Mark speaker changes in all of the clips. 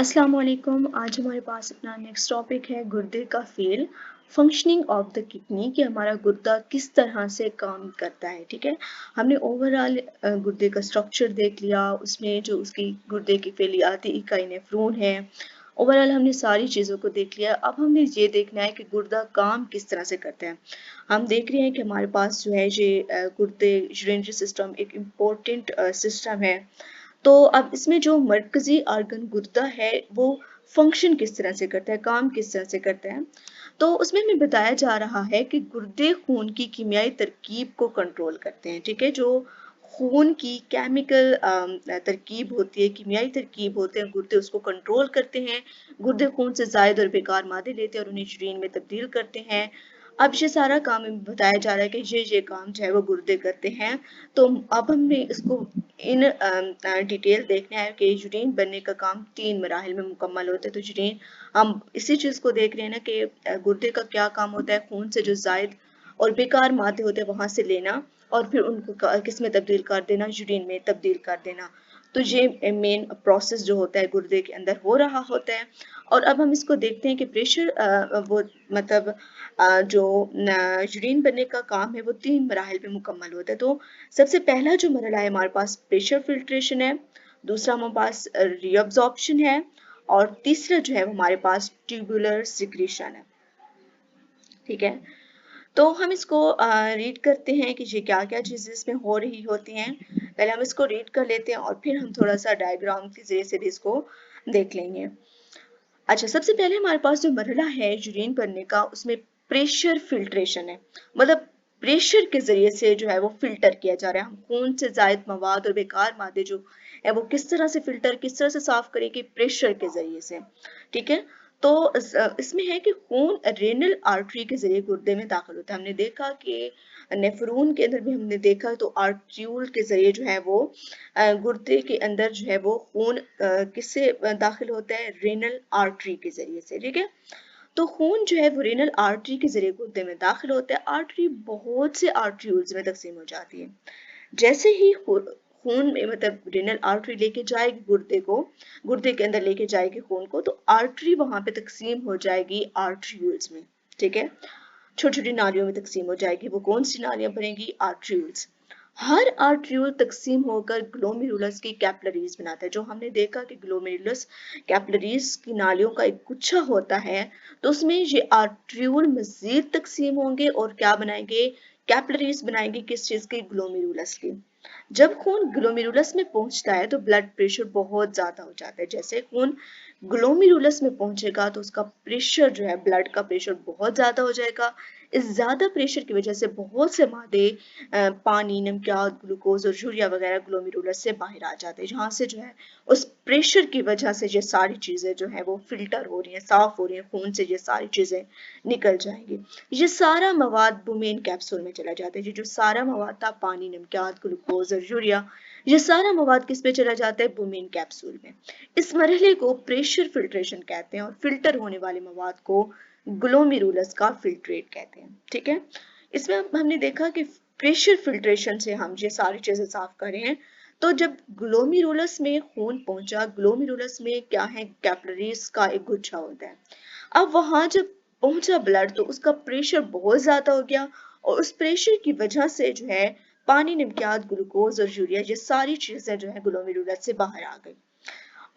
Speaker 1: अस्सलाम वालेकुम। आज हमारे पास अपना नेक्स्ट टॉपिक है गुर्दे का fail functioning of the kidney कि हमारा गुर्दा किस तरह से काम करता है। ठीक है, हमने ओवरऑल गुर्दे का स्ट्रक्चर देख लिया, उसमें जो उसकी गुर्दे की फैलियाती इकाई नेफ्रॉन है। ओवरऑल हमने सारी चीज़ों को देख लिया। अब हमने ये देखना है कि गुर्दा काम किस तरह से करता है। हम देख रहे हैं कि हमारे पास जो है ये गुर्दे यूरिनरी सिस्टम एक इम्पोर्टेंट सिस्टम है। तो अब इसमें जो मरकजी आर्गन गुर्दा है वो फंक्शन किस तरह से करता है, काम किस तरह से करता है। तो उसमें हमें बताया जा रहा है कि गुर्दे खून की कीमियाई तरकीब को कंट्रोल करते हैं। ठीक है, जो खून की केमिकल तरकीब होती है, कीमियाई तरकीब होते हैं, गुर्दे उसको कंट्रोल करते हैं। गुर्दे खून से जायद और बेकार मादे लेते हैं और उन्हें यूरिन में तब्दील करते हैं। अब ये सारा काम हमें बताया जा रहा है कि ये काम जो है वो गुर्दे करते हैं। तो अब हमने इसको इन डिटेल देखना है कि यूरिन बनने का काम 3 मराहिल में मुकम्मल होता है। तो यूरिन हम इसी चीज़ को देख रहे हैं ना कि गुर्दे का क्या काम होता है, खून से जो जायद और बेकार मादे होते हैं वहां से लेना और फिर उनको किस में तब्दील कर देना, यूरिन में तब्दील कर देना। तो ये मेन प्रोसेस जो होता है गुर्दे के अंदर हो रहा होता है। और अब हम इसको देखते हैं कि प्रेशर वो मतलब जो यूरिन बनने का काम है वो 3 मराहिल पे मुकम्मल होता है। तो सबसे पहला जो मरहला है हमारे पास प्रेशर फिल्ट्रेशन है, दूसरा हमारे पास रीअब्जॉर्प्शन है और तीसरा जो है हमारे पास ट्यूबुलर सिक्रीशन है। ठीक है, तो हम इसको रीड करते हैं कि ये क्या क्या चीज़ें इसमें हो रही होती हैं। पहले हम इसको रीड कर लेते हैं और फिर हम थोड़ा सा डायग्राम के जरिए से भी इसको देख लेंगे। अच्छा, सबसे पहले हमारे पास जो मरहला है यूरिन भरने का उसमें प्रेशर फिल्ट्रेशन है। मतलब प्रेशर के जरिए से जो है वो फिल्टर किया जा रहा है। हम खून से जायद मवाद और बेकार मादे जो है वो किस तरह से फिल्टर, किस तरह से साफ करेंगे, प्रेशर के जरिए से। ठीक है, तो इसमें है कि खून रेनल आर्टरी के जरिए गुर्दे में दाखिल होता है। हमने देखा कि नेफ्रॉन के अंदर भी हमने देखा तो आर्ट्रियूल के जरिए जो है वो गुर्दे के अंदर जो है वो खून किससे दाखिल होता है, रेनल आर्टरी के जरिए से। ठीक है, तो खून जो है वो रेनल आर्टरी के जरिए गुर्दे में दाखिल होता है। आर्टरी बहुत से आर्ट्रियूल्स में तकसीम हो जाती है। जैसे ही खून में मतलब रेनल आर्टरी लेके जाएगी गुर्दे को, गुर्दे के अंदर लेके जाएगी खून को, तो आर्टरी वहां पे तकसीम हो जाएगी आर्ट्रियूल्स में। ठीक है, छोटी छोटी नालियों में तकसीम हो जाएगी। वो कौन सी नालियां बनेंगी, आर्ट्रियूल्स। हर आर्ट्रियूल तकसीम होकर ग्लोमेरुलस की कैपिलरीज बनाता है। जो हमने देखा कि ग्लोमेरुलस कैपिलरीज की नालियों का एक गुच्छा होता है, तो उसमें ये आर्ट्रियूल मजीद तकसीम होंगे और क्या बनाएंगे, कैपिलरीज बनाएंगे। किस चीज की, ग्लोमेरुलस की। जब खून ग्लोमेरुलस में पहुंचता है तो ब्लड प्रेशर बहुत ज्यादा हो जाता है। जैसे खून ग्लोमेरुलस में पहुंचेगा तो उसका प्रेशर जो है, ब्लड का प्रेशर बहुत ज्यादा हो जाएगा। इस ज्यादा प्रेशर की वजह से बहुत से मादे पानी, नमकियात, ग्लूकोज और यूरिया वगैरह ग्लोमेरुलस से बाहर आ जाते हैं, जहाँ से जो है उस प्रेशर की वजह से ये सारी चीजें जो है वो फिल्टर हो रही हैं, साफ हो रही हैं, खून से ये सारी चीजें निकल जाएंगी। ये सारा मवाद बुमेन कैप्सूल में चला जाता है। ये जो सारा मवाद था, पानी, नमकियात, ग्लूकोज और यूरिया, ये सारा मवाद किस में चला जाता है, बुमेन कैप्सूल में। इस मरहले को प्रेशर फिल्ट्रेशन कहते हैं और फिल्टर होने वाले मवाद को ग्लोमेरुलस का फिल्ट्रेट कहते हैं। ठीक है, इसमें हमने देखा कि प्रेशर फिल्ट्रेशन से हम ये सारी चीजें साफ कर रहे हैं। तो जब ग्लोमेरुलस में खून पहुंचा, ग्लोमेरुलस में क्या है, कैपिलरीज का एक गुच्छा होता है। अब वहां जब पहुंचा ब्लड तो उसका प्रेशर बहुत ज्यादा हो गया और उस प्रेशर की वजह से जो है पानी, नमकियात, ग्लूकोज और यूरिया, ये सारी चीजें जो है ग्लोमेरुलस से बाहर आ गई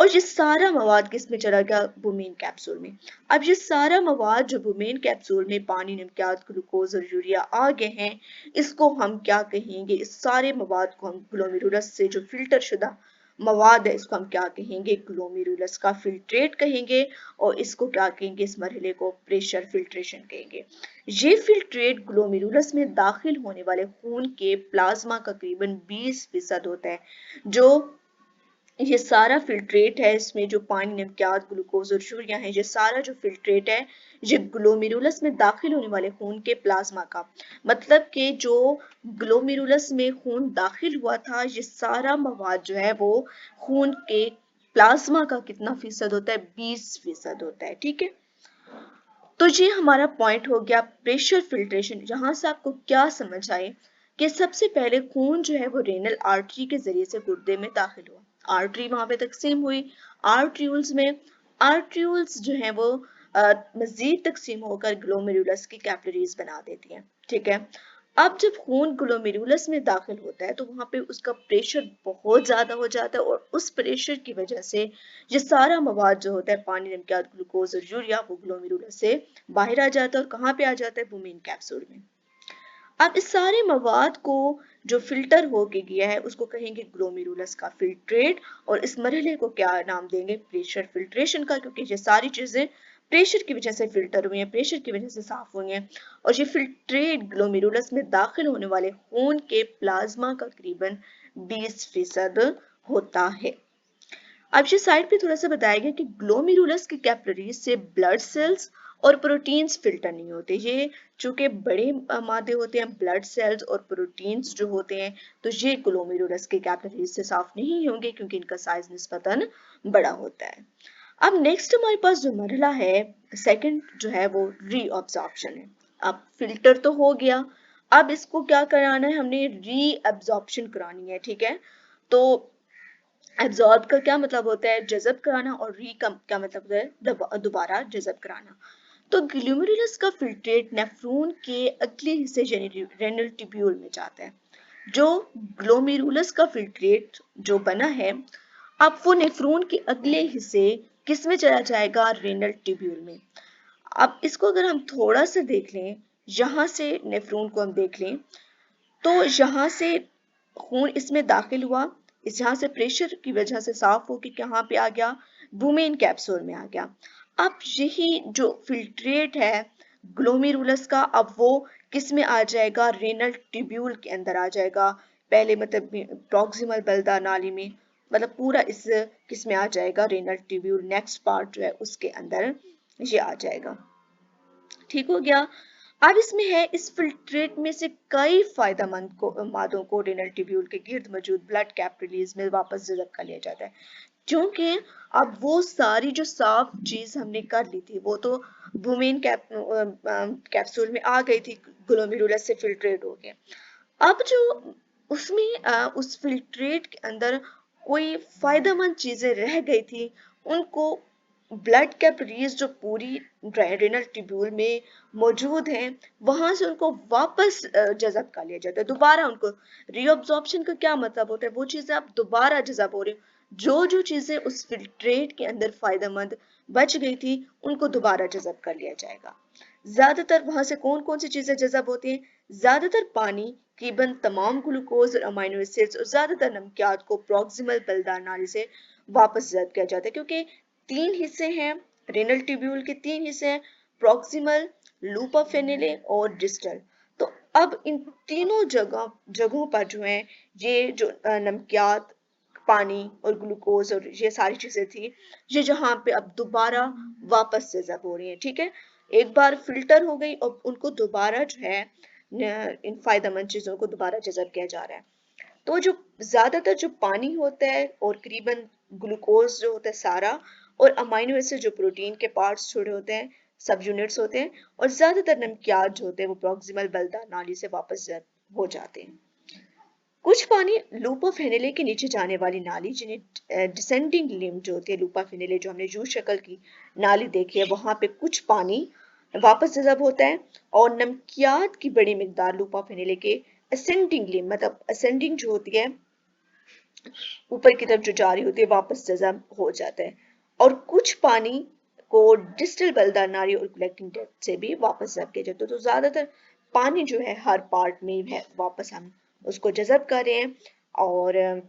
Speaker 1: और ये सारा मवाद किस में चला गया, बुमेन कैप्सूल में। अब ये सारा मवाद जो बुमेन कैप्सूल में, पानी, नमकियात, ग्लूकोज और यूरिया आ गए हैं, इसको हम क्या कहेंगे, इस सारे मवाद को हम ग्लोमेरुलस से जो फिल्टर शुदा मवाद है इसको हम क्या कहेंगे, ग्लोमेरुलस का फिल्ट्रेट कहेंगे। और इसको क्या कहेंगे, इस मरहले को प्रेशर फिल्ट्रेशन कहेंगे। ये फिल्ट्रेट ग्लोमेरुलस में दाखिल होने वाले खून के प्लाज्मा का तकरीबन 20% होता है। जो ये सारा फिल्ट्रेट है, इसमें जो पानी, नमकियात, ग्लूकोज और यूरिया है, ये सारा जो फिल्ट्रेट है ये ग्लोमेरुलस में दाखिल होने वाले खून के प्लाज्मा का, मतलब कि जो ग्लोमेरुलस में खून दाखिल हुआ था, ये सारा मवाद जो है वो खून के प्लाज्मा का कितना फीसद होता है, 20% होता है। ठीक है, तो ये हमारा पॉइंट हो गया प्रेशर फिल्ट्रेशन। यहाँ से आपको क्या समझ आए कि सबसे पहले खून जो है वो रेनल आर्टरी के जरिए से गुर्दे में दाखिल हुआ। आर्टरी वहां पे तकसीम हुई, आर्ट्रियूल्स में आर्ट्रियूल्स जो है वो मजीद तकसीम होकर ग्लोमेरुलस की कैपिलरीज बना देती हैं, ठीक है। अब जब खून ग्लोमेरुलस में दाखिल होता है तो वहां पे उसका प्रेशर बहुत ज्यादा हो जाता है और उस प्रेशर की वजह से ये सारा मवाद जो होता है पानी, नमकियात, ग्लूकोज और यूरिया वो ग्लोमेरुलस से बाहर आ जाता है और कहाँ पे आ जाता है, बुमेन कैप्सूल में। अब इस सारे मवाद को जो फिल्टर होके गया है उसको कहेंगे ग्लोमेरुलस का फिल्ट्रेट, और इस मरहले को क्या नाम देंगे, प्रेशर फिल्ट्रेशन का, क्योंकि ये सारी चीजें प्रेशर की वजह से फिल्टर हुई हैं, प्रेशर की वजह से साफ हुई हैं। और ये फिल्ट्रेट ग्लोमेरुलस में दाखिल होने वाले खून के प्लाज्मा का करीबन 20% होता है। अब ये साइड पे थोड़ा सा बताया गया कि ग्लोमेरुलस की कैपिलरीज से ब्लड सेल्स और प्रोटीन्स फिल्टर नहीं होते। ये चूंकि बड़े मादे होते हैं, ब्लड सेल्स और प्रोटीन्स जो होते हैं, तो ये ग्लोमेरुलस के कैपिलरीज से साफ नहीं होंगे क्योंकि इनका साइज निस्बतन बड़ा होता है। अब नेक्स्ट हमारे पास जो मरहला है सेकंड जो है वो रीअब्जॉर्प्शन है। अब फिल्टर तो हो गया, अब इसको क्या कराना है, हमने रीअब्जॉर्प्शन करानी है, ठीक है। तो एब्जॉर्ब का क्या मतलब होता है, जज़ब कराना, और री का क्या मतलब होता है, दोबारा जज़ब कराना। तो ग्लोमेरुलस का फिल्ट्रेट नेफ्रॉन के अगले हिस्से यानी रेनल ट्यूब्यूल में जाता है। जो ग्लोमेरुलस का फिल्ट्रेट जो बना है, अब वो नेफ्रॉन के अगले हिस्से किस में चला जाएगा, रेनल ट्यूब्यूल में। अब इसको अगर हम थोड़ा सा देख लें, यहाँ से नेफ्रॉन को हम देख लें, तो यहाँ से खून इसमें दाखिल हुआ, इस यहाँ से प्रेशर की वजह से साफ होकर कहाँ पे आ गया, बुमेन कैप्सूल में आ गया। अब यही जो फिल्ट्रेट है ग्लोमेरुलस का, अब वो किस में आ जाएगा, रेनल ट्यूब्यूल के अंदर आ जाएगा। पहले मतलब प्रॉक्सिमल बल्दा नाली में, मतलब पूरा इस किस में आ जाएगा, रेनल ट्यूब्यूल, नेक्स्ट पार्ट जो है उसके अंदर ये आ जाएगा। ठीक हो गया। अब इसमें है, इस फिल्ट्रेट में से कई फायदेमंद मादों को रेनल ट्यूब्यूल के गिर्द मौजूद ब्लड कैपिलरीज में वापस जज़ब कर लिया जाता है, क्योंकि अब वो सारी जो साफ चीज हमने कर ली थी वो तो बुमेन कैप्सूल में आ गई थी, ग्लोमेरुलस से फिल्ट्रेट हो गया। अब जो उसमें उस फिल्ट्रेट के अंदर कोई फायदेमंद चीजें रह गई थी, उनको ब्लड कैपिलरीज जो पूरी रेनल ट्यूब्यूल में मौजूद हैं, वहां से उनको वापस जज़ब कर लिया जाता है, दोबारा उनको। रीअब्जॉर्प्शन का क्या मतलब होता है, वो चीजें अब दोबारा जज़ब हो रही, जो चीजें उस फिल्ट्रेट के अंदर फायदेमंद बच गई थी उनको दोबारा जज़ब कर लिया जाएगा। ज्यादातर वहां से कौन कौन सी चीजें जज़ब होती हैं, ज्यादातर पानी, तकरीबन तमाम ग्लूकोज और अमाइनो एसिड्स और ज्यादातर नमकियात को प्रॉक्सिमल बलदार नाली से वापस जज़ब किया जाता है, क्योंकि तीन हिस्से हैं, रेनल ट्यूब्यूल के तीन हिस्से हैं, प्रॉक्सिमल, लूपा फेनिले और डिस्टल। तो अब इन तीनों जगहों पर जो है ये जो नमकियात, पानी और ग्लूकोज और ये सारी चीजें थी, ये जहाँ पे अब दोबारा वापस जज़ब हो रही हैं, ठीक है। एक बार फिल्टर हो गई और उनको दोबारा जो है इन फायदेमंद चीजों को दोबारा जज़ब किया जा रहा है। तो जो ज्यादातर जो पानी होता है और करीबन ग्लूकोज जो होता है सारा, और अमाइनो एसिड जो प्रोटीन के पार्ट्स छोड़े होते हैं, सब यूनिट्स होते हैं, और ज्यादातर नमकियात जो होते हैं वो प्रॉक्सिमल बलदा नाली से वापस हो जाते हैं। कुछ पानी लूपा फेनिले के नीचे जाने वाली नाली, जिन्हें डिसेंडिंग लिम जो होती है, लूपा फेनिले जो हमने यू शक्ल की नाली देखी है, वहां पे कुछ पानी वापस जज़ब होता है, और नमकियात की बड़ी मिकदार लूपा फेनिले के असेंडिंग लिम, मतलब असेंडिंग जो होती है ऊपर की तरफ जो जा रही होती है, वापस जज़ब हो जाता है। और कुछ पानी को डिस्टल बलदार नाली और कलेक्टिंग डेप्थ से भी वापस जज़ब किया जाता है। तो ज्यादातर पानी जो है हर पार्ट में है वापस हम उसको जज़ब कर रहे हैं, और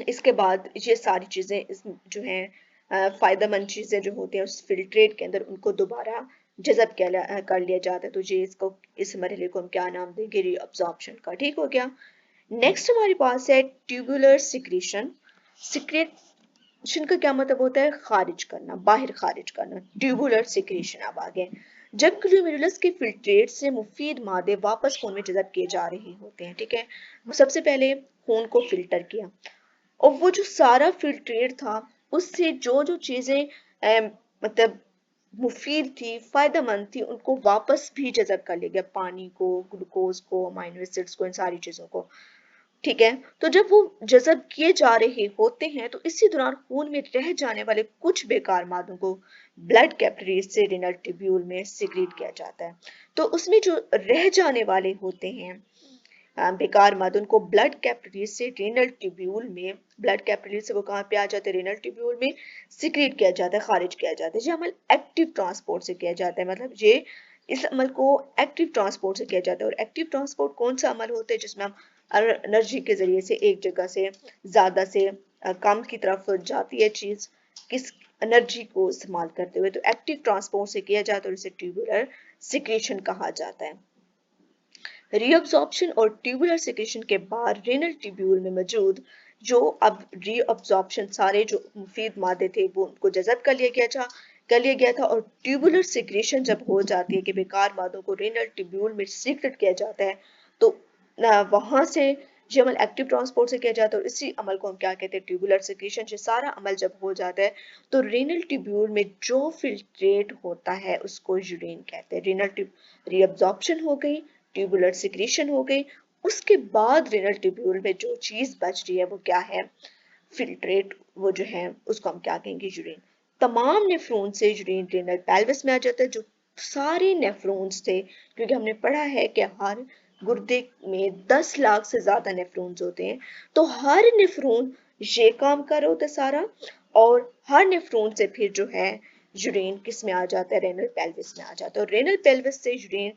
Speaker 1: इसके बाद ये सारी चीजें जो है फायदेमंद चीजें जो होती हैं उस फिल्ट्रेट के अंदर, उनको दोबारा जज़ब कर लिया जाता है। तो ये इसको, इस मरहले को हम क्या नाम देंगे, रीअब्जॉर्प्शन का। ठीक हो गया। नेक्स्ट हमारे पास है ट्यूबुलर सिक्रीशन। सिक्रेशन का क्या मतलब होता है, खारिज करना, बाहर खारिज करना, ट्यूबुलर सिक्रीशन। अब आगे, जब ग्लोमेरुलस के फिल्ट्रेट से मुफीद मादे वापस खून में जज़ब किए जा रहे होते हैं, ठीक है, सबसे पहले खून को फिल्टर किया, और वो जो सारा फिल्ट्रेट था उससे जो चीजें मतलब मुफीद थी, फायदेमंद थी, उनको वापस भी जज़ब कर लिया गया, पानी को, ग्लूकोज को, अमाइनो एसिड्स को, इन सारी चीजों को। ठीक है। तो जब वो जज़ब किए जा रहे होते हैं तो इसी दौरान खून में रह जाने वाले कुछ बेकार मादों को ब्लड कैपिलरीज से रेनल ट्यूब्यूल में सिक्रीट किया जाता है। तो उसमें जो रह जाने वाले होते हैं बेकार मद उनको ब्लड कैपिलरीज से रेनल ट्यूब्यूल में, ब्लड कैपिलरीज से वो कहाँ पे आ जाते हैं, रेनल ट्यूब्यूल में सिक्रीट किया जाता है, खारिज किया जाता है। ये अमल एक्टिव ट्रांसपोर्ट से किया जाता है, मतलब ये इस अमल को एक्टिव ट्रांसपोर्ट से किया जाता है। और एक्टिव ट्रांसपोर्ट कौन सा अमल होता है जिसमें हम एनर्जी के जरिए से एक जगह से ज्यादा से कम की तरफ जाती है चीज, किस एनर्जी को इस्तेमाल करते हुए, तो एक्टिव ट्रांसपोर्ट से किया जाता है और इसे ट्यूबुलर सिक्रेशन कहा जाता है। रीअब्जॉर्प्शन और ट्यूबुलर सिक्रेशन के बाद रेनल ट्यूब्यूल में मौजूद जो अब रीअब्जॉर्प्शन सारे जो मुफीद मादे थे वो उनको जज़ब कर लिया गया था, और ट्यूबुलर सिक्रेशन जब हो जाती है कि बेकार मादों को रेनल ट्यूब्यूल में सीक्रेट किया जाता है, तो वहां से ये अमल एक्टिव ट्रांसपोर्ट से किया जाता है और इसी अमल को हम क्या कहते हैं, ट्यूबुलर सिक्रेशन। ये सारा अमल जब हो जाता है तो रेनल ट्यूब्यूल में जो फिल्ट्रेट होता है उसको यूरिन कहते हैं। रेनल रीअब्जॉर्प्शन हो गई, ट्यूबुलर सिक्रेशन हो गई, उसके बाद रेनल ट्यूब्यूल में जो चीज बच रही है वो क्या है, फिल्ट्रेट, वो जो है उसको हम क्या कहेंगे, यूरिन। तमाम नेफ्रॉन से यूरिन रेनल पेल्विस में आ जाता है, जो सारे नेफ्रॉन्स थे, क्योंकि हमने पढ़ा है कि हर गुर्दे में 10 लाख से ज्यादा नेफ्रॉन्स होते हैं, तो हर नेफ्रॉन ये काम कर रहा होता है सारा, और हर नेफ्रॉन से फिर जो है यूरिन किस में आ जाता है, रेनल पेल्विस में आ जाता है। और रेनल पेल्विस से यूरिन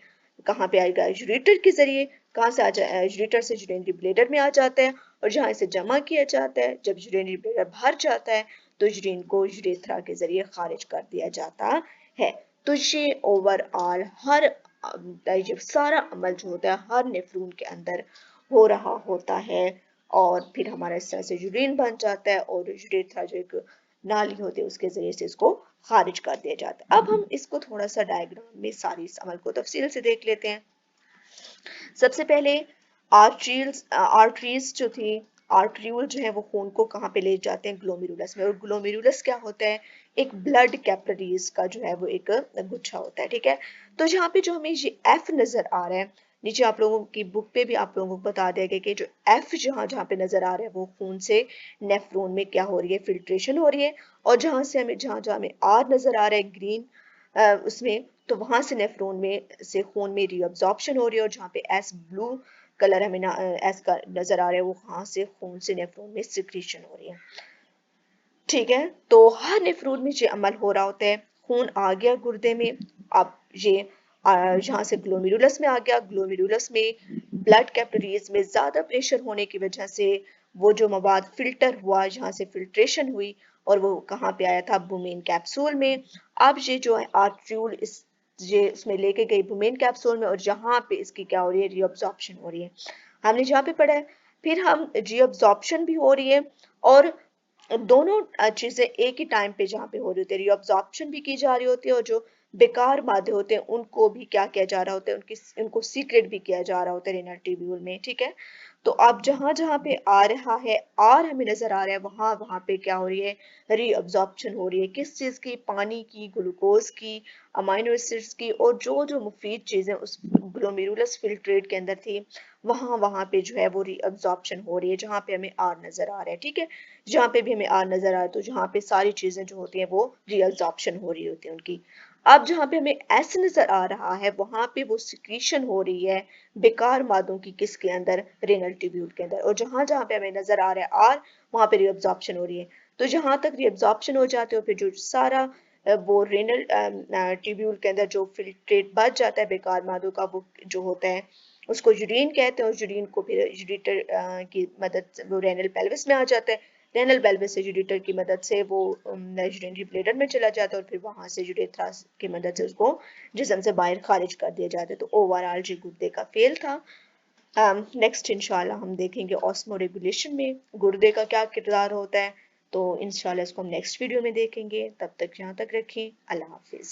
Speaker 1: कहाँ पे आएगा, यूरेटर के जरिए, कहाँ से आ जाए, यूरेटर से यूरिनरी ब्लैडर में आ जाता है, और जहाँ इसे जमा किया जाता है, जब यूरिनरी ब्लैडर भर जाता है तो यूरिन को यूरेथ्रा के जरिए खारिज कर दिया जाता है। तो ये ओवरऑल हर ये सारा अमल जो होता है हर नेफ्रॉन के अंदर हो रहा होता है, और फिर हमारा इस तरह से यूरिन बन जाता है और यूरेथ्रा जो एक नाली होती है उसके जरिए से इसको खारिज कर दिया जाता है। अब हम इसको थोड़ा सा डायग्राम में सारी इस अमल को तफसील से देख लेते हैं। सबसे पहले आर्टरीज जो थी, आर्ट्रियूल जो है वो खून को कहाँ पे ले जाते हैं, ग्लोमेरुलस में। और ग्लोमेरुलस क्या होता है, एक ब्लड कैपिलरीज का जो है वो एक गुच्छा होता है, ठीक है। तो यहाँ पे जो हमें ये एफ नजर आ रहा है, नीचे आप लोगों की बुक पे भी आप लोगों को बता दिया गया कि जो एफ जहाँ जहाँ पे नजर आ रहा है वो खून से नेफ्रॉन में क्या हो रही है, फिल्ट्रेशन हो रही है। और जहाँ से हमें जहाँ जहाँ हमें आर नजर आ रहा है ग्रीन उसमें, तो वहां से नेफ्रॉन में से खून में रीअब्जॉर्प्शन हो रही है, और जहाँ पे एस ब्लू कलर हमें एस का नजर आ रहा है वो वहां से खून से नेफ्रॉन में सिक्रीशन हो रही है, ठीक है। तो हर नेफ्रॉन में ये अमल हो रहा होता है। खून आ गया गुर्दे में, अब ये यहाँ से ग्लोमेरुलस में आ गया, ग्लोमेरुलस में ब्लड कैपिलरीज में ज्यादा प्रेशर होने की वजह से वो जो मवाद फिल्टर हुआ, जहाँ से फिल्ट्रेशन हुई, और वो कहाँ पे आया था, बुमेन कैप्सूल में। अब ये जो है आर्ट्रियूल इस ये इसमें लेके गई बुमेन कैप्सूल में, और जहाँ पे इसकी क्या हो रही है, रीअब्जॉर्प्शन हो रही है, हमने जहाँ पे पढ़ा है। फिर हम रीअब्जॉर्प्शन भी हो रही है, और दोनों चीजें एक ही टाइम पे जहाँ पे हो रही होती है, रीअब्जॉर्प्शन भी की जा रही होती है, और जो बेकार मादे होते हैं उनको भी क्या किया जा रहा होता है, उनको सीक्रेट भी किया जा रहा होता है रेनल ट्यूब्यूल में, ठीक है। तो अब जहां जहां पे आ रहा है, आर हमें नजर आ रहा है, वहां वहां पे क्या हो रही है, रीअब्जॉर्प्शन हो रही है, किस चीज की, पानी की, ग्लूकोज की, अमाइनो एसिड्स की, और जो जो मुफीद चीजें उस ग्लोमेरुलस फिल्ट्रेट के अंदर थी वहां वहां पे जो है वो रीअब्जॉर्प्शन हो रही है, जहां पे हमें आर नजर आ रहा है, ठीक है। जहाँ पे भी हमें आर नजर आ रहा है तो जहाँ पे सारी चीजें जो होती हैं वो रीअब्जॉर्प्शन हो रही होती है उनकी। अब जहाँ पे हमें एस नजर आ रहा है वहां पे वो सिक्रीशन हो रही है बेकार मादों की, किसके अंदर, रेनल ट्यूब्यूल के अंदर। और जहां जहां पे हमें नजर आ रहा है आर, वहां पे रीअब्जॉर्प्शन हो रही है। तो जहां तक रीअब्जॉर्प्शन हो जाते हो फिर जो सारा वो रेनल ट्यूब्यूल के अंदर जो फिल्ट्रेट बच जाता है बेकार मादों का, वो जो होता है उसको यूरिन कहते हैं, और यूरिन को फिर यूरिटर की मदद से वो रेनल पेल्विस में आ जाता है। रेनल पेल्विस से यूरेटर की मदद से वो यूरिनरी ब्लैडर में चला जाता है, और फिर वहां से यूरेथ्रा की मदद से उसको जिस्म से बाहर खारिज कर दिया जाता है। तो ओवरऑल जी गुर्दे का फेल था। नेक्स्ट इंशाल्लाह हम देखेंगे ऑस्मो रेगुलेशन में गुर्दे का क्या किरदार होता है, तो इंशाल्लाह इसको हम नेक्स्ट वीडियो में देखेंगे। तब तक यहाँ तक रखें, अल्लाह हाफिज।